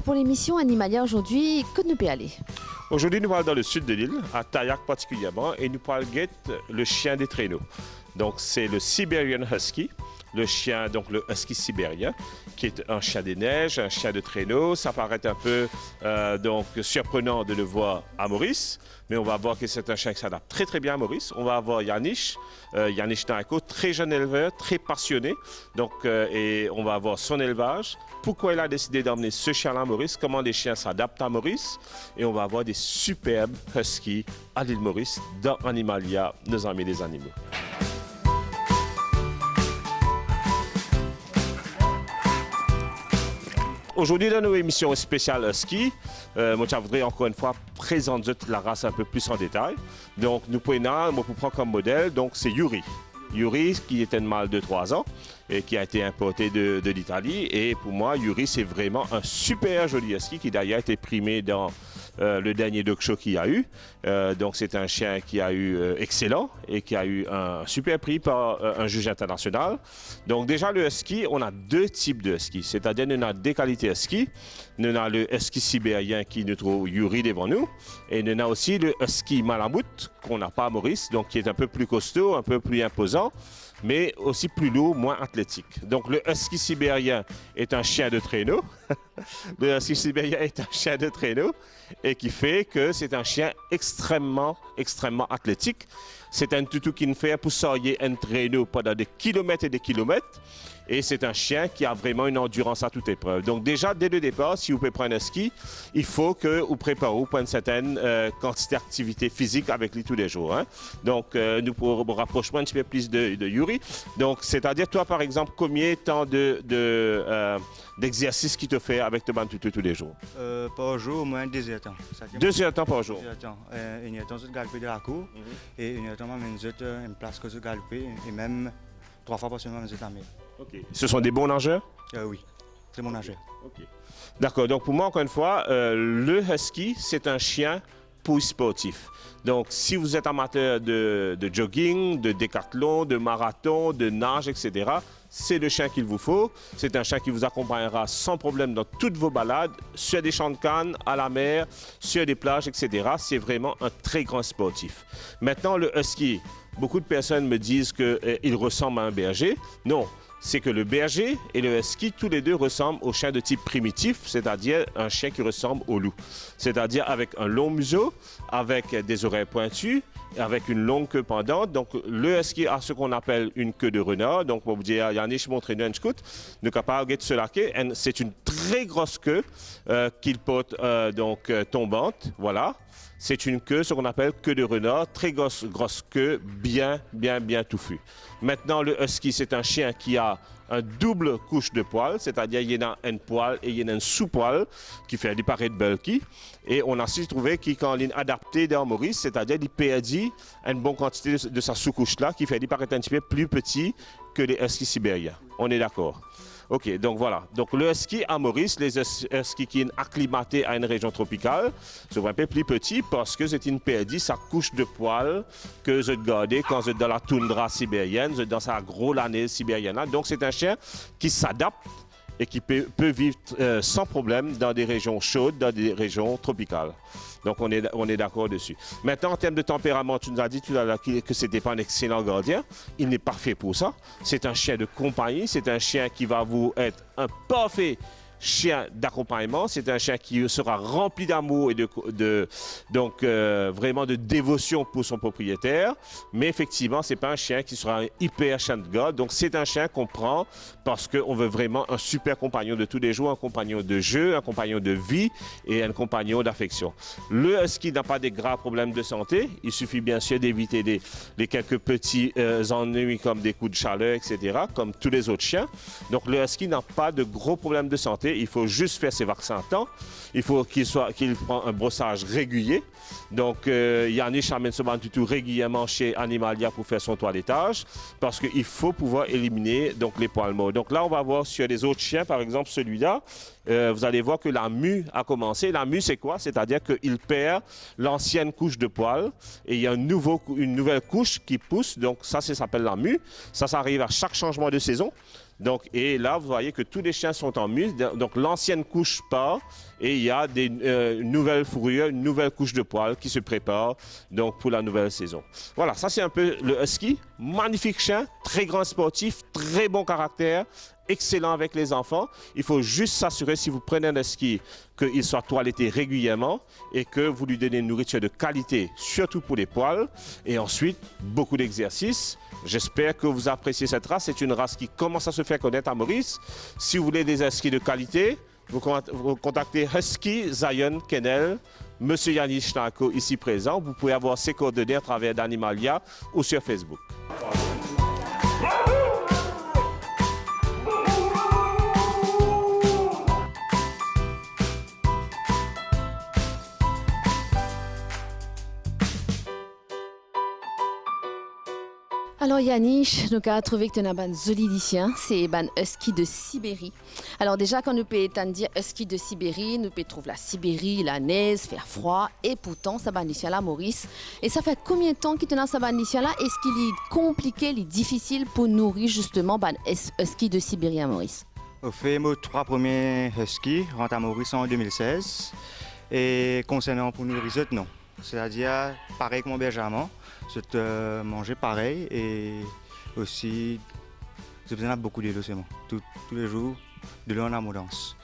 pour l'émission Animalia aujourd'hui, que nous peut aller? Aujourd'hui, nous parlons dans le sud de l'île, à Tayac particulièrement, et nous parlons le chien des traîneaux. Donc, c'est le Siberian Husky, le chien, donc le husky sibérien, qui est un chien des neiges, un chien de traîneau. Ça paraît un peu donc surprenant de le voir à Maurice, mais on va voir que c'est un chien qui s'adapte très très bien à Maurice. On va avoir Yanish Naiko, très jeune éleveur, très passionné, donc, et on va avoir son élevage. Pourquoi il a décidé d'emmener ce chien-là à Maurice, comment les chiens s'adaptent à Maurice, et on va avoir des superbes huskies à l'île Maurice dans Animalia, nos amis des animaux. Aujourd'hui, dans nos émissions spéciales Husky, moi, je voudrais encore une fois présenter la race un peu plus en détail. Donc, nous prenons, moi, pour prendre comme modèle, donc c'est Yuri. Yuri, qui est un mâle de 3 ans et qui a été importé de l'Italie. Et pour moi, Yuri, c'est vraiment un super joli husky qui d'ailleurs a été primé dans le dernier dog show qu'il y a eu. Donc, c'est un chien qui a eu excellent et qui a eu un super prix par un juge international. Donc, déjà, le husky, on a 2 types de husky. C'est-à-dire, on a des qualités husky. On a le husky sibérien qui nous trouve Yuri devant nous. Et on a aussi le husky malamute qu'on n'a pas à Maurice, donc qui est un peu plus costaud, un peu plus imposant, mais aussi plus lourd, moins athlétique. Donc le husky sibérien est un chien de traîneau. Le husky sibérien est un chien de traîneau et qui fait que c'est un chien extrêmement athlétique. C'est un toutou qui nous fait pousser un traîneau pendant des kilomètres et des kilomètres. Et c'est un chien qui a vraiment une endurance à toute épreuve. Donc déjà, dès le départ, si vous pouvez prendre un ski, il faut que vous préparez pour une certaine quantité d'activité physique avec lui tous les jours. Hein. Donc, nous pour rapprocher un petit peu plus de Yuri. Donc, c'est-à-dire, toi, par exemple, combien de temps d'exercice qu'il te fait avec ton toutou tous les jours? Par jour, au moins 2 heures de temps. 2 heures de temps par jour? 2 heures de temps. Une heure de temps, je galopé de la cour. Et une heure de temps, une place que je galopé. Et même 3 fois par semaine, je t'amène. Okay. Ce sont des bons nageurs? Oui, très bons nageurs. Okay. D'accord, donc pour moi, encore une fois, le husky, c'est un chien pour sportif. Donc, si vous êtes amateur de jogging, de décathlon, de marathon, de nage, etc., c'est le chien qu'il vous faut. C'est un chien qui vous accompagnera sans problème dans toutes vos balades, sur des champs de canne, à la mer, sur des plages, etc. C'est vraiment un très grand sportif. Maintenant, le husky, beaucoup de personnes me disent qu'il ressemble à un berger. Non. C'est que le berger et le husky, tous les deux ressemblent au chien de type primitif, c'est-à-dire un chien qui ressemble au loup. C'est-à-dire avec un long museau, avec des oreilles pointues, avec une longue queue pendante. Donc le husky a ce qu'on appelle une queue de renard. Donc pour vous dire, Yanish montre une scout, nous capable de se laquer. C'est une très grosse queue qu'il porte tombante, voilà. C'est une queue, ce qu'on appelle queue de renard, très grosse queue, bien touffue. Maintenant, le husky, c'est un chien qui a un double couche de poils, c'est-à-dire il y en a un poil et il y en a un sous-poil qui fait lui paraître bulky. Et on a aussi trouvé qu'il est adapté dans Maurice, c'est-à-dire qu'il perdit une bonne quantité de sa sous-couche-là qui fait lui paraître un petit peu plus petit que les huskies sibériens. On est d'accord? Ok, donc voilà. Donc le husky à Maurice, les huskies qui sont acclimatés à une région tropicale, sont un peu plus petits parce que c'est une perdue sa couche de poils que je gardais quand je dans la toundra sibérienne, dans sa gros lanée sibérienne. Donc c'est un chien qui s'adapte et qui peut vivre sans problème dans des régions chaudes, dans des régions tropicales. Donc on est d'accord dessus. Maintenant, en termes de tempérament, tu nous as dit tout à l'heure que ce n'était pas un excellent gardien. Il n'est pas fait pour ça. C'est un chien de compagnie. C'est un chien qui va vous être un parfait chien d'accompagnement. C'est un chien qui sera rempli d'amour et vraiment de dévotion pour son propriétaire. Mais effectivement, ce n'est pas un chien qui sera un hyper chien de garde. Donc c'est un chien qu'on prend parce qu'on veut vraiment un super compagnon de tous les jours, un compagnon de jeu, un compagnon de vie et un compagnon d'affection. Le husky n'a pas de graves problèmes de santé. Il suffit bien sûr d'éviter les quelques petits ennuis comme des coups de chaleur, etc., comme tous les autres chiens. Donc le husky n'a pas de gros problèmes de santé. Il faut juste faire ses vaccins à temps. Il faut qu'il prenne un brossage régulier. Donc, Yanish amène ce toutou régulièrement chez Animalia pour faire son toilettage parce qu'il faut pouvoir éliminer donc, les poils morts. Donc là, on va voir sur les autres chiens, par exemple celui-là, vous allez voir que la mue a commencé. La mue, c'est quoi? C'est-à-dire qu'il perd l'ancienne couche de poils et il y a une nouvelle couche qui pousse. Donc ça s'appelle la mue. Ça arrive à chaque changement de saison. Donc, et là, vous voyez que tous les chiens sont en mue. Donc, l'ancienne couche part et il y a des nouvelles fourrures, une nouvelle couche de poils qui se prépare donc, pour la nouvelle saison. Voilà, ça c'est un peu le husky. Magnifique chien, très grand sportif, très bon caractère, excellent avec les enfants. Il faut juste s'assurer, si vous prenez un husky, qu'il soit toiletté régulièrement et que vous lui donnez une nourriture de qualité, surtout pour les poils. Et ensuite, beaucoup d'exercices. J'espère que vous appréciez cette race. C'est une race qui commence à se faire connaître à Maurice. Si vous voulez des huskies de qualité, vous contactez Husky Zion Kennel, Monsieur Yannick Schnarko ici présent. Vous pouvez avoir ses coordonnées à travers d'Animalia ou sur Facebook. Alors Yannick, nous avons trouvé que tu as un joli chien, c'est un husky de Sibérie. Alors déjà, quand nous pouvons dire husky de Sibérie, nous pouvons trouver la Sibérie, la neige, faire froid, et pourtant, ça va là, Maurice. Et ça fait combien de temps qu'il te ça va là? Est-ce qu'il est compliqué, il est difficile pour nourrir justement un husky de Sibérie à Maurice? Au fait, mes 3 premiers huskies rentrent à Maurice en 2016. Et concernant pour nourrir les autres, non. C'est-à-dire, pareil que mon berger allemand, je manger pareil et aussi, j'ai besoin de beaucoup d'eau seulement. Tous les jours, de l'eau en abondance.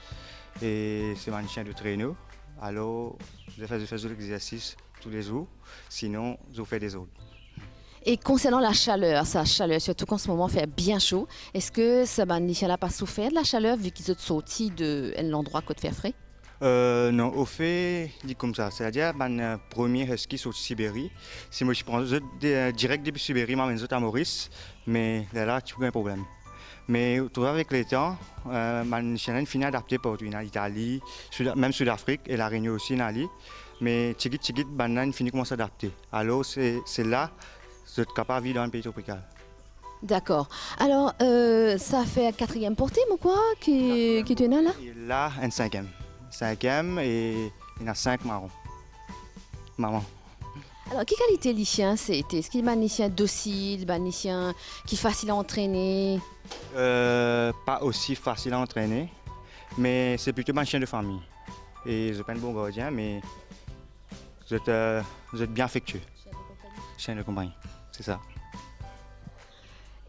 Et c'est un chien de traîneau, alors je fais de l'exercice tous les jours, sinon je fais des autres. Et concernant la chaleur, surtout qu'en ce moment il fait bien chaud, est-ce que ce chien n'a pas souffert de la chaleur vu qu'ils sont sortis de l'endroit côté faire frais? Non, au fait, dit comme ça, c'est-à-dire mon premier husky sur Sibérie. Si moi je prends direct depuis Sibérie, je m'amène à Maurice, mais là, tu as un problème. Mais avec le temps, mon chien finit adapté partout, en Italie, même Sud-Afrique et la Réunion aussi en Italie. Mais petit, banane finit commence à s'adapter. Alors c'est là, je suis capable de vivre dans un pays tropical. D'accord. Alors, ça fait 4e portée, ou quoi, qui est là? Et là, un 5e. 5e et il y en a 5 marrons. Maman. Alors, quelle qualité les chiens c'était? Est-ce qu'il y a des chiens dociles, des chiens qui sont faciles à entraîner? Pas aussi facile à entraîner, mais c'est plutôt un chien de famille. Et je ne suis pas un bon gardien, mais vous êtes bien affectueux. Chien de compagnie, c'est ça.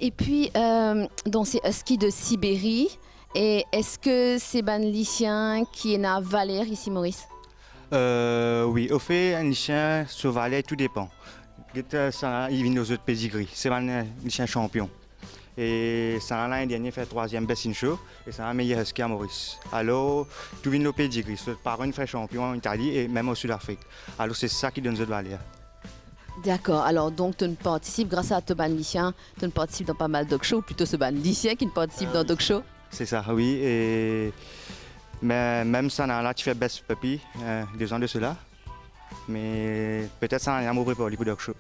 Et puis, dans ces huskies de Sibérie, et est-ce que c'est un chien qui est à Valère ici, Maurice? Oui, au fait, un chien sur Valais, tout dépend. Il vient aux autres pédigris, c'est un chien champion. Et ça l'année dernière fait 3e best in show et c'est un meilleur husky à Maurice. Alors, tout vient aux pédigris, ce parents fait champion en Italie et même au Sud-Afrique. Alors c'est ça qui donne de valeur. D'accord, alors donc tu ne participes, grâce à ton chien, tu ne participes dans pas mal de dog shows, plutôt ce chien qui ne participe dans dog show. C'est ça, oui. Mais même ça, là, tu fais best puppy 2 ans de cela. Mais peut-être ça, il y a un mauvais pour les dog show.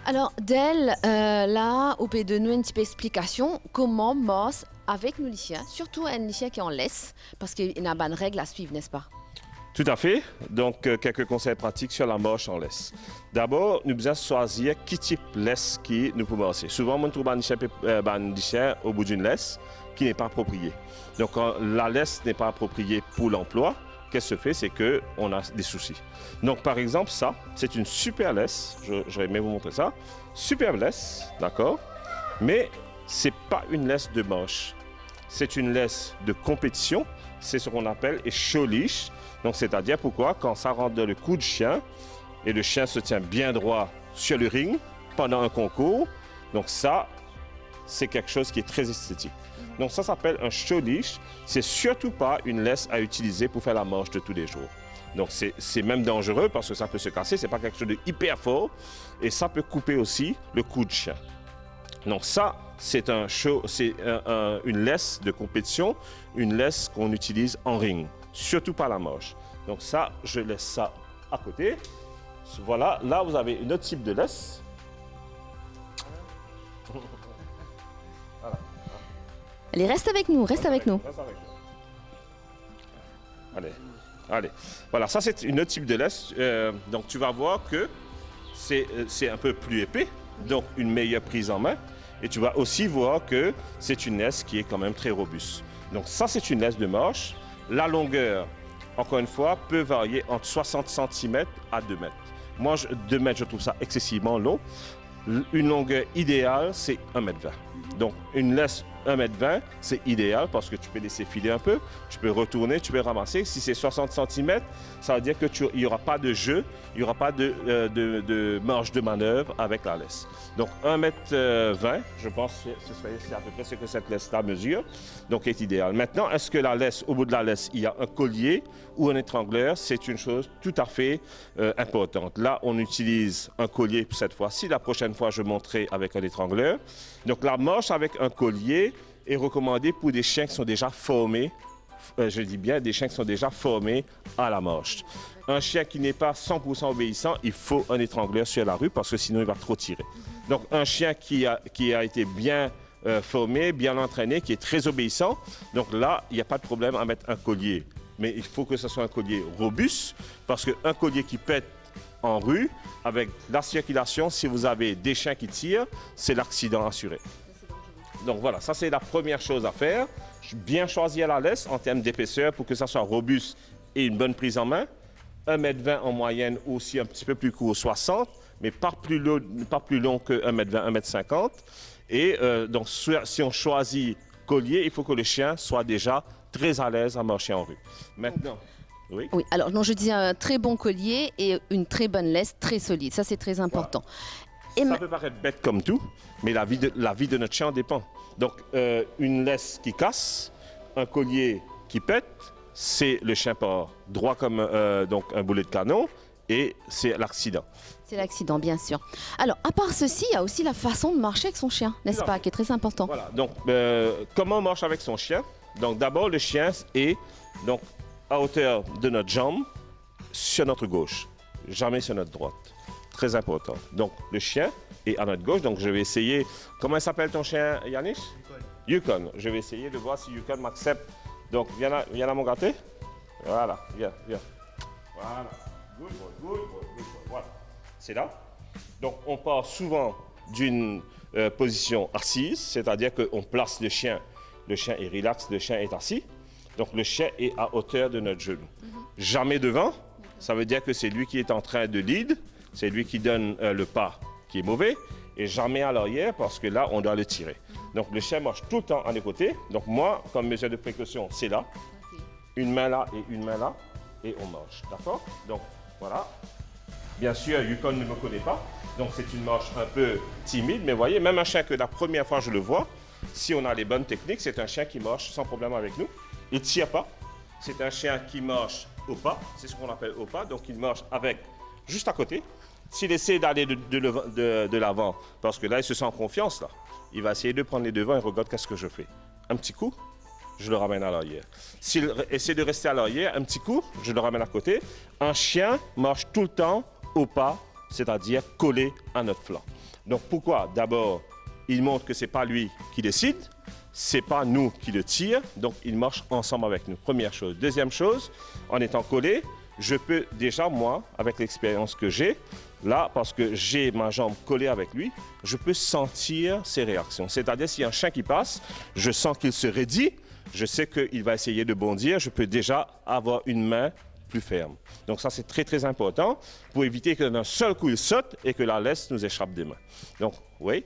Alors, Del, là, on peut donner une petite explication comment Moss avec nos chiens, surtout un chien qui en laisse, parce qu'il y a une règle à suivre, n'est-ce pas? Tout à fait. Donc, quelques conseils pratiques sur la marche en laisse. D'abord, nous devons choisir quel type de laisse qui nous pouvons marcher. Souvent, on trouve un chien au bout d'une laisse qui n'est pas appropriée. Donc, quand la laisse n'est pas appropriée pour l'emploi, qu'est-ce que se fait? C'est qu'on a des soucis. Donc, par exemple, ça, c'est une super laisse. Je vais même vous montrer ça. Super laisse, d'accord? Mais ce n'est pas une laisse de marche. C'est une laisse de compétition. C'est ce qu'on appelle un show leash. Donc, c'est-à-dire pourquoi? Quand ça rentre dans le cou du chien et le chien se tient bien droit sur le ring pendant un concours. Donc, ça, c'est quelque chose qui est très esthétique. Donc, ça s'appelle un show leash. C'est surtout pas une laisse à utiliser pour faire la marche de tous les jours. Donc, c'est même dangereux parce que ça peut se casser. C'est pas quelque chose de hyper fort et ça peut couper aussi le cou du chien. Donc, ça, c'est une laisse de compétition, une laisse qu'on utilise en ring, surtout pas la marche. Donc, ça, je laisse ça à côté. Voilà, là, vous avez un autre type de laisse. Voilà. Allez, reste avec nous, reste avec nous. Reste avec nous. Allez, allez. Voilà, ça c'est une autre type de laisse. Donc tu vas voir que c'est un peu plus épais, donc une meilleure prise en main. Et tu vas aussi voir que c'est une laisse qui est quand même très robuste. Donc ça c'est une laisse de marche. La longueur, encore une fois, peut varier entre 60 cm à 2 mètres. Moi, 2 mètres, je trouve ça excessivement long. Une longueur idéale, c'est 1,20 m. Donc, une laisse 1,20 m, c'est idéal parce que tu peux laisser filer un peu, tu peux retourner, tu peux ramasser. Si c'est 60 cm, ça veut dire qu'il n'y aura pas de jeu, il n'y aura pas de marge de manœuvre avec la laisse. Donc, 1,20 m, je pense que c'est à peu près ce que cette laisse-là mesure, donc est idéal. Maintenant, est-ce que la laisse, au bout de la laisse, il y a un collier ou un étrangleur? C'est une chose tout à fait importante. Là, on utilise un collier cette fois-ci. La prochaine fois, je montrerai avec un étrangleur. Donc, la marche avec un collier est recommandée pour des chiens qui sont déjà formés. Je dis bien des chiens qui sont déjà formés à la marche. Un chien qui n'est pas 100% obéissant, il faut un étrangleur sur la rue parce que sinon il va trop tirer. Donc un chien qui a été bien formé, bien entraîné, qui est très obéissant, donc là, il n'y a pas de problème à mettre un collier. Mais il faut que ce soit un collier robuste parce qu'un collier qui pète en rue, avec la circulation, si vous avez des chiens qui tirent, c'est l'accident assuré. Donc voilà, ça c'est la première chose à faire. Bien choisir la laisse en termes d'épaisseur pour que ça soit robuste et une bonne prise en main. 1,20 m en moyenne, aussi un petit peu plus court, 60, mais pas plus long que 1,20 m, 1,50 m. Et donc si on choisit collier, il faut que le chien soit déjà très à l'aise à marcher en rue. Maintenant, oui. Oui, alors non, je dis un très bon collier et une très bonne laisse, très solide. Ça, c'est très important. Voilà. Ça peut paraître bête comme tout, mais la vie de notre chien en dépend. Donc, une laisse qui casse, un collier qui pète, c'est le chien part droit comme donc un boulet de canon et c'est l'accident. C'est l'accident, bien sûr. Alors, à part ceci, il y a aussi la façon de marcher avec son chien, n'est-ce pas, qui est très important. Voilà, donc comment on marche avec son chien? Donc, d'abord, le chien est donc, à hauteur de notre jambe sur notre gauche, jamais sur notre droite. Très important. Donc, le chien est à notre gauche. Donc, je vais essayer. Comment s'appelle ton chien, Yannick? Yukon. Je vais essayer de voir si Yukon m'accepte. Donc, viens là, mon gâté. Voilà, viens. Voilà. Good boy. Voilà. C'est là. Donc, on part souvent d'une position assise, c'est-à-dire qu'on place le chien. Le chien est relax, le chien est assis. Donc, le chien est à hauteur de notre genou. Jamais devant. Ça veut dire que c'est lui qui est en train de lead. C'est lui qui donne le pas qui est mauvais. Et jamais à l'arrière parce que là, on doit le tirer. Donc, le chien marche tout le temps à nos côtés. Donc, moi, comme mesure de précaution, c'est là. Une main là et une main là. Et on marche. D'accord? Donc, voilà. Bien sûr, Yukon ne me connaît pas. Donc, c'est une marche un peu timide. Mais vous voyez, même un chien que la première fois je le vois, si on a les bonnes techniques, c'est un chien qui marche sans problème avec nous. Il ne tire pas. C'est un chien qui marche au pas. C'est ce qu'on appelle au pas. Donc, il marche avec juste à côté. S'il essaie d'aller de l'avant, parce que là, il se sent en confiance, là, il va essayer de prendre les devants et regarde qu'est-ce que je fais. Un petit coup, je le ramène à l'arrière. S'il essaie de rester à l'arrière, un petit coup, je le ramène à côté. Un chien marche tout le temps au pas, c'est-à-dire collé à notre flanc. Donc, pourquoi? D'abord, il montre que ce n'est pas lui qui décide, ce n'est pas nous qui le tire, donc il marche ensemble avec nous. Première chose. Deuxième chose, en étant collé, je peux déjà, moi, avec l'expérience que j'ai, là, parce que j'ai ma jambe collée avec lui, je peux sentir ses réactions. C'est-à-dire, s'il y a un chien qui passe, je sens qu'il se raidit, je sais qu'il va essayer de bondir, je peux déjà avoir une main plus ferme. Donc ça, c'est très, très important pour éviter que d'un seul coup, il saute et que la laisse nous échappe des mains. Donc, oui.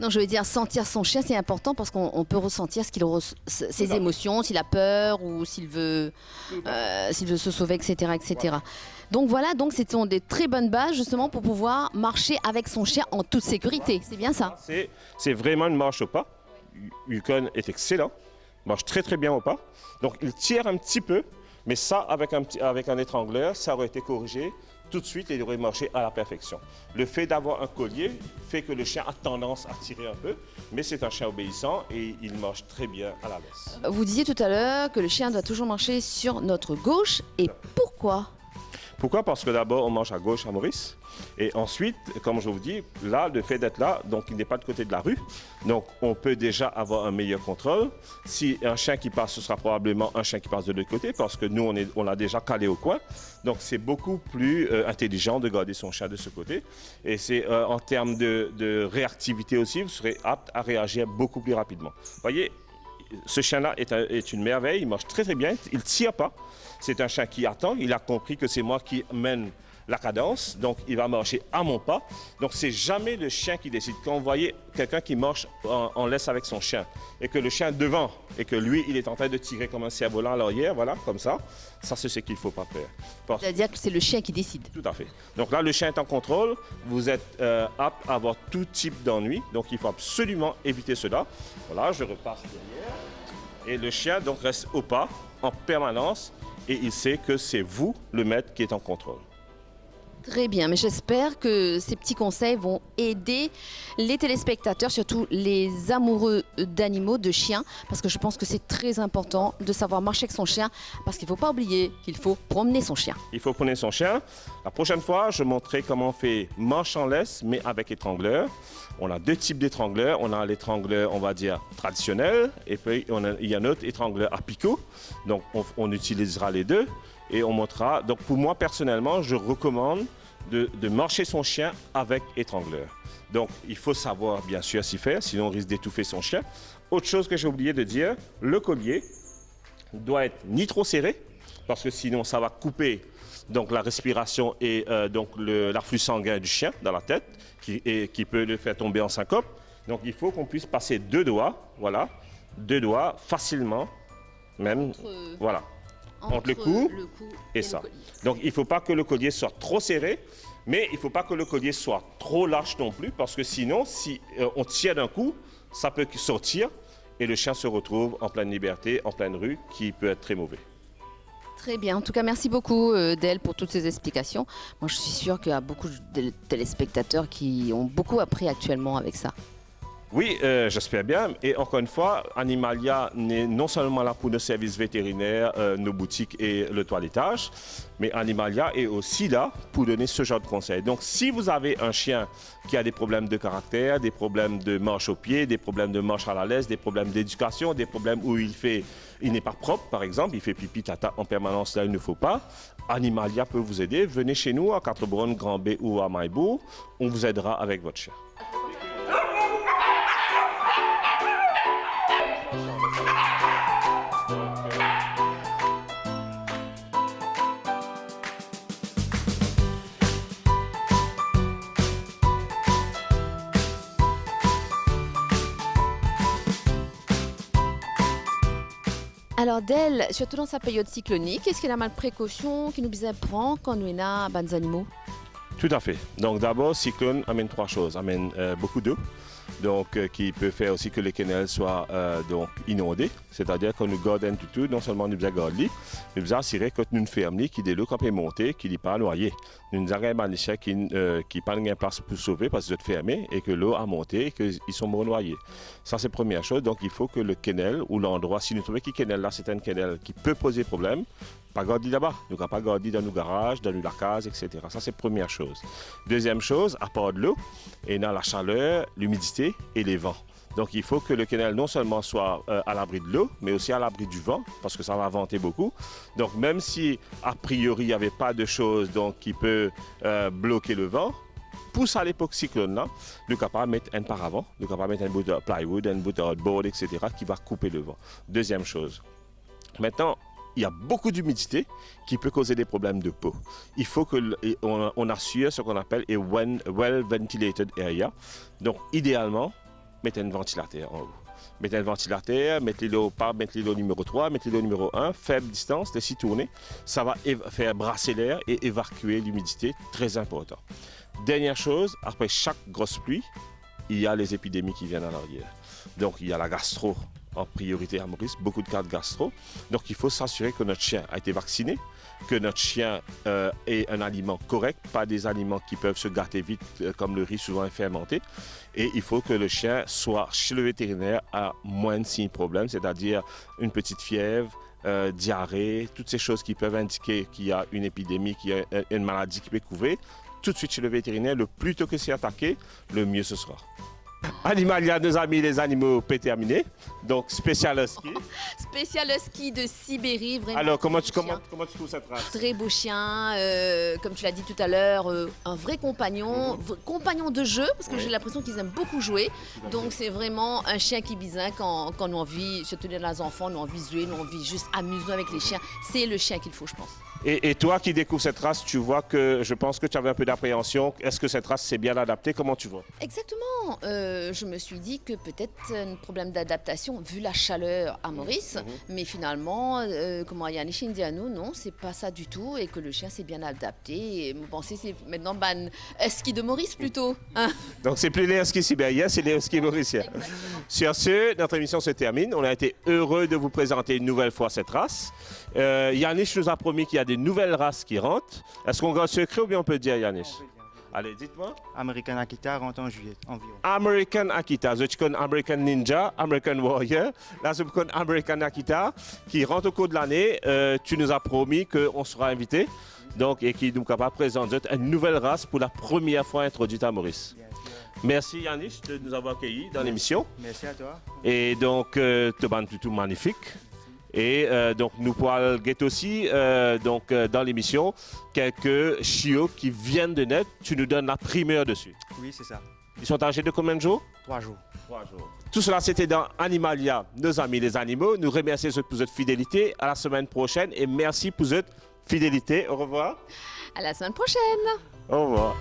Non, je veux dire, sentir son chien, c'est important parce qu'on peut ressentir ses émotions, s'il a peur ou s'il veut se sauver, etc. etc. Voilà. Donc voilà, donc ce sont des très bonnes bases justement pour pouvoir marcher avec son chien en toute sécurité. Voilà. C'est bien ça. C'est vraiment une marche au pas. Yukon est excellent, marche très très bien au pas. Donc il tire un petit peu, mais ça avec un étrangleur, ça aurait été corrigé. Tout de suite, il aurait marché à la perfection. Le fait d'avoir un collier fait que le chien a tendance à tirer un peu, mais c'est un chien obéissant et il marche très bien à la laisse. Vous disiez tout à l'heure que le chien doit toujours marcher sur notre gauche. Et pourquoi? Pourquoi? Parce que d'abord, on mange à gauche à Maurice. Et ensuite, comme je vous dis, là, le fait d'être là, donc il n'est pas de côté de la rue. Donc, on peut déjà avoir un meilleur contrôle. Si un chien qui passe, ce sera probablement un chien qui passe de l'autre côté parce que nous, on l'a déjà calé au coin. Donc, c'est beaucoup plus intelligent de garder son chien de ce côté. Et c'est en termes de réactivité aussi, vous serez apte à réagir beaucoup plus rapidement. Vous voyez, ce chien-là est une merveille, il marche très très bien, il ne tire pas. C'est un chien qui attend, il a compris que c'est moi qui mène la cadence, donc il va marcher à mon pas. Donc c'est jamais le chien qui décide. Quand vous voyez quelqu'un qui marche en laisse avec son chien et que le chien devant et que lui il est en train de tirer comme un cerf-volant à l'arrière, voilà, comme ça c'est ce qu'il ne faut pas faire. C'est-à-dire que c'est le chien qui décide. Tout à fait. Donc là le chien est en contrôle, vous êtes apte à avoir tout type d'ennui, donc il faut absolument éviter cela. Voilà, je repasse derrière et le chien donc reste au pas en permanence et il sait que c'est vous le maître qui est en contrôle. Très bien, mais j'espère que ces petits conseils vont aider les téléspectateurs, surtout les amoureux d'animaux, de chiens, parce que je pense que c'est très important de savoir marcher avec son chien, parce qu'il ne faut pas oublier qu'il faut promener son chien. Il faut promener son chien. La prochaine fois, je montrerai comment on fait marche en laisse, mais avec étrangleur. On a deux types d'étrangleurs. On a l'étrangleur, on va dire, traditionnel, et puis il y a un autre étrangleur à picot. Donc, on utilisera les deux. Et on montrera. Donc pour moi personnellement, je recommande de marcher son chien avec étrangleur. Donc il faut savoir bien sûr s'y faire, sinon on risque d'étouffer son chien. Autre chose que j'ai oublié de dire, le collier doit être ni trop serré, parce que sinon ça va couper donc la respiration et donc l'afflux sanguin du chien dans la tête, qui peut le faire tomber en syncope. Donc il faut qu'on puisse passer deux doigts, voilà, deux doigts facilement, même, voilà. Entre le cou et ça. Donc il ne faut pas que le collier soit trop serré, mais il ne faut pas que le collier soit trop large non plus, parce que sinon, si on tire d'un coup, ça peut sortir et le chien se retrouve en pleine liberté, en pleine rue, qui peut être très mauvais. Très bien. En tout cas, merci beaucoup, Del, pour toutes ces explications. Moi, je suis sûre qu'il y a beaucoup de téléspectateurs qui ont beaucoup appris actuellement avec ça. Oui, j'espère bien. Et encore une fois, Animalia n'est non seulement là pour nos services vétérinaires, nos boutiques et le toilettage, mais Animalia est aussi là pour donner ce genre de conseils. Donc, si vous avez un chien qui a des problèmes de caractère, des problèmes de marche au pied, des problèmes de marche à la laisse, des problèmes d'éducation, des problèmes où il n'est pas propre, par exemple, il fait pipi, tata en permanence, là il ne faut pas, Animalia peut vous aider. Venez chez nous à Quatre-Bronnes, Grand-Bay ou à Maillebourg, on vous aidera avec votre chien. Alors, Del, surtout dans sa période cyclonique, est-ce qu'il y a mal de précaution qui nous prend quand nous avons des animaux? Tout à fait. Donc d'abord, cyclone amène trois choses. Amène beaucoup d'eau, donc qui peut faire aussi que les canaux soient donc inondés. C'est-à-dire qu'on nous garde tout, non seulement nous faisons garder, mais nous assurer que nous fermons qui des l'eau quand peut monter, qui n'est pas noyé. Nous avons un chien qui pas de place pour sauver parce que c'est fermé et que l'eau a monté et qu'ils sont noyés. Ça c'est la première chose. Donc il faut que le canal ou l'endroit, si nous trouvons que le canal là c'est un canal qui peut poser problème, pas garder là-bas, nous ne pas garder dans nos garages, dans nos cases, etc. Ça, c'est la première chose. Deuxième chose, à part de l'eau, et dans la chaleur, l'humidité et les vents. Donc, il faut que le canal non seulement soit à l'abri de l'eau, mais aussi à l'abri du vent, parce que ça va venter beaucoup. Donc, même si, a priori, il n'y avait pas de choses donc, qui peut bloquer le vent, pour ça, à l'époque cyclone-là, nous sommes capables de mettre un paravent, nous sommes capables de mettre un bout de plywood, un bout de hardboard, etc., qui va couper le vent. Deuxième chose. Maintenant, il y a beaucoup d'humidité qui peut causer des problèmes de peau. Il faut qu'on assure ce qu'on appelle a well ventilated area. Donc, idéalement, mettez un ventilateur en haut. Mettez un ventilateur, mettez-le au numéro 3, mettez-le au numéro 1, faible distance, laissez tourner. Ça va faire brasser l'air et évacuer l'humidité, très important. Dernière chose, après chaque grosse pluie, il y a les épidémies qui viennent à l'arrière. Donc, il y a la gastro en priorité à Maurice, beaucoup de cas de gastro. Donc il faut s'assurer que notre chien a été vacciné, que notre chien ait un aliment correct, pas des aliments qui peuvent se gâter vite comme le riz souvent est fermenté. Et il faut que le chien soit chez le vétérinaire à moins de signes problèmes, c'est-à-dire une petite fièvre, diarrhée, toutes ces choses qui peuvent indiquer qu'il y a une épidémie, qu'il y a une maladie qui peut couver. Tout de suite chez le vétérinaire, le plus tôt que c'est attaqué, le mieux ce sera. Animalia, nos amis, les animaux peut terminer. Donc, spécial husky. Spécial husky de Sibérie, vraiment. Alors, comment tu un chien trouves cette race? Très beau chien, comme tu l'as dit tout à l'heure, un vrai compagnon, compagnon de jeu, parce que Oui. j'ai l'impression qu'ils aiment beaucoup jouer. Donc c'est vraiment un chien qui bisin quand on a envie, surtout les enfants, on a envie de jouer, on a envie juste amuser avec les chiens. C'est le chien qu'il faut, je pense. Et toi qui découvres cette race, tu vois que je pense que tu avais un peu d'appréhension. Est-ce que cette race s'est bien adaptée? Comment tu vois? Exactement. Je me suis dit que peut-être un problème d'adaptation vu la chaleur à Maurice, mais finalement, comment Yannick dit à nous, non, c'est pas ça du tout, et que le chien s'est bien adapté. Et vous pensez c'est maintenant husky de Maurice plutôt. Hein. Donc, c'est plus les huskies sibériens, c'est les huskies mauriciens. Sur ce, notre émission se termine. On a été heureux de vous présenter une nouvelle fois cette race. Yannick nous a promis qu'il y a des nouvelles races qui rentrent. Est-ce qu'on garde secret ou bien on peut dire, Yannick? Allez, dites-moi. American Akita rentre en juillet environ. American Akita. Je connais American Ninja, American Warrior. Là, je connais American Akita qui rentre au cours de l'année. Tu nous as promis qu'on sera invité. Donc, et qui nous capable de présenter une nouvelle race pour la première fois introduite à Maurice. Merci Yannick de nous avoir accueillis dans l'émission. Merci à toi. Et donc, te ban tout magnifique. Et donc, nous pourrons guetter aussi dans l'émission quelques chiots qui viennent de naître. Tu nous donnes la primeur dessus. Oui, c'est ça. Ils sont âgés de combien de jours? 3 jours. 3 jours. Tout cela, c'était dans Animalia, nos amis les animaux. Nous remercions pour votre fidélité. À la semaine prochaine et merci pour votre fidélité. Au revoir. À la semaine prochaine. Au revoir.